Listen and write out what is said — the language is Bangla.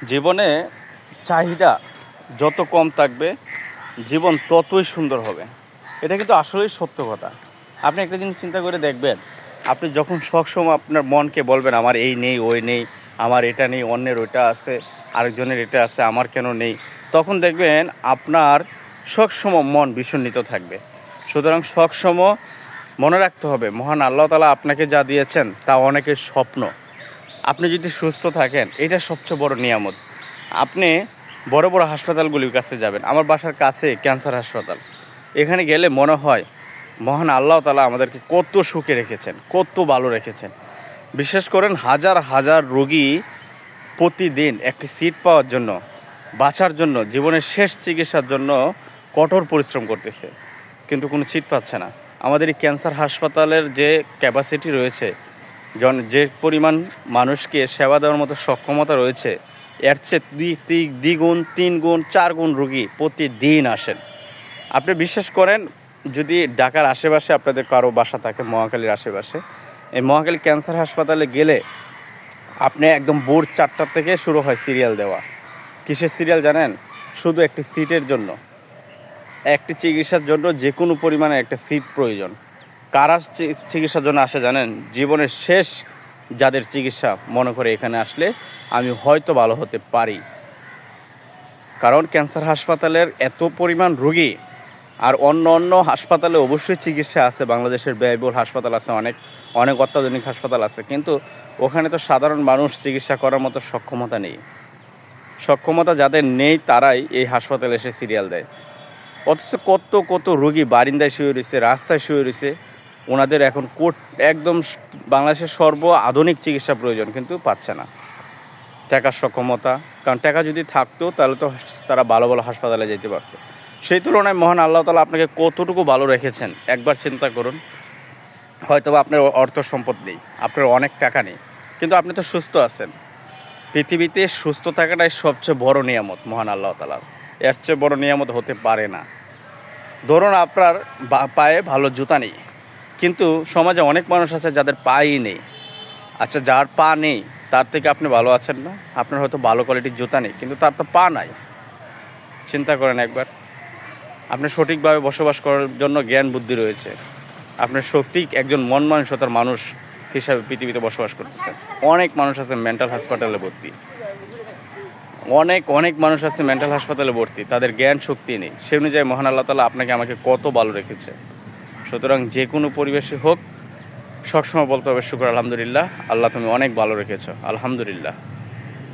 জীবনে চাহিদা যত কম থাকবে জীবন ততই সুন্দর হবে। এটা কিন্তু আসলেই সত্য কথা। আপনি একটা জিনিস চিন্তা করে দেখবেন, আপনি যখন সবসময় আপনার মনকে বলবেন আমার এই নেই ওই নেই, আমার এটা নেই অন্যের ওইটা আছে, আরেকজনের এটা আছে আমার কেন নেই, তখন দেখবেন আপনার সবসময় মন বিষণ্ণিত থাকবে। সুতরাং সবসময় মনে রাখতে হবে মহান আল্লাহ তাআলা আপনাকে যা দিয়েছেন তা অনেকের স্বপ্ন। আপনি যদি সুস্থ থাকেন এটা সবচেয়ে বড় নিয়ামত। আপনি বড় বড় হাসপাতালগুলির কাছে যাবেন, আমার বাসার কাছে ক্যান্সার হাসপাতাল, এখানে গেলে মনে হয় মহান আল্লাহ তাআলা আমাদেরকে কত সুখে রেখেছেন, কত ভালো রেখেছেন। বিশেষ করেন হাজার হাজার রোগী প্রতিদিন একটি সিট পাওয়ার জন্য, বাঁচার জন্য, জীবনের শেষ চিকিৎসার জন্য কঠোর পরিশ্রম করতেছে, কিন্তু কোনো সিট পাচ্ছে না। আমাদের এই ক্যান্সার হাসপাতালের যে ক্যাপাসিটি রয়েছে, যে পরিমাণ মানুষকে সেবা দেওয়ার মতো সক্ষমতা রয়েছে, এর চেয়ে দ্বিগুণ 3 গুণ 4 গুণ রোগী প্রতিদিন আসেন। আপনি বিশ্বাস করেন, যদি ঢাকার আশেপাশে আপনাদের কারো বাসা থাকে মহাখালীর আশেপাশে, এই মহাখালী ক্যান্সার হাসপাতালে গেলে আপনি একদম ভোর 4টা থেকে শুরু হয় সিরিয়াল দেওয়া। কিসের সিরিয়াল জানেন? শুধু একটি সিটের জন্য, একটি চিকিৎসার জন্য যে কোনো পরিমাণে একটা সিট প্রয়োজন। কারা চিকিৎসার জন্য আসে জানেন? জীবনের শেষ যাদের চিকিৎসা মনে করে এখানে আসলে আমি হয়তো ভালো হতে পারি। কারণ ক্যান্সার হাসপাতালের এত পরিমাণ রোগী, আর অন্য অন্য হাসপাতালে অবশ্যই চিকিৎসা আছে, বাংলাদেশের ব্যয়বহুল হাসপাতাল আছে, অনেক অনেক অত্যাধুনিক হাসপাতাল আছে, কিন্তু ওখানে তো সাধারণ মানুষ চিকিৎসা করার মতো সক্ষমতা নেই। সক্ষমতা যাদের নেই তারাই এই হাসপাতালে এসে সিরিয়াল দেয়। অথচ কত কত রোগী বারিন্দায় শুয়ে রয়েছে, রাস্তায় শুয়ে রয়েছে, ওনাদের এখন একদম বাংলাদেশের সর্ব আধুনিক চিকিৎসা প্রয়োজন, কিন্তু পাচ্ছে না। টাকার সক্ষমতা, কারণ টাকা যদি থাকতো তাহলে তো তারা ভালো ভালো হাসপাতালে যেতে পারতো। সেই তুলনায় মহান আল্লাহ তাআলা আপনাকে কতটুকু ভালো রেখেছেন একবার চিন্তা করুন। হয়তো আপনার অর্থ সম্পদ নেই, আপনার অনেক টাকা নেই, কিন্তু আপনি তো সুস্থ আছেন। পৃথিবীতে সুস্থ থাকাটাই সবচেয়ে বড় নিয়ামত মহান আল্লাহ তাআলার। এর চেয়ে বড় নিয়ামত হতে পারে না। ধরুন আপনার পায়ে ভালো জুতা নেই, কিন্তু সমাজে অনেক মানুষ আছে যাদের পাই নেই। আচ্ছা, যার পা নেই তার থেকে আপনি ভালো আছেন না? আপনার হয়তো ভালো কোয়ালিটির জুতা নেই, কিন্তু তার তো পা নাই। চিন্তা করেন একবার। আপনি সঠিকভাবে বসবাস করার জন্য জ্ঞান বুদ্ধি রয়েছে, আপনার সঠিক একজন মন মানসিকতার মানুষ হিসাবে পৃথিবীতে বসবাস করতেছে। অনেক মানুষ আছে মেন্টাল হাসপাতালে ভর্তি, অনেক অনেক মানুষ আছে মেন্টাল হাসপাতালে ভর্তি, তাদের জ্ঞান শক্তি নেই। সে অনুযায়ী মহান আল্লাহ তাআলা আপনাকে আমাকে কত ভালো রেখেছে। সুতরাং যে কোনো পরিবেশে হোক সবসময় বলতে হবে শুকর আলহামদুলিল্লাহ, আল্লাহ তুমি অনেক ভালো রেখেছো, আলহামদুলিল্লাহ।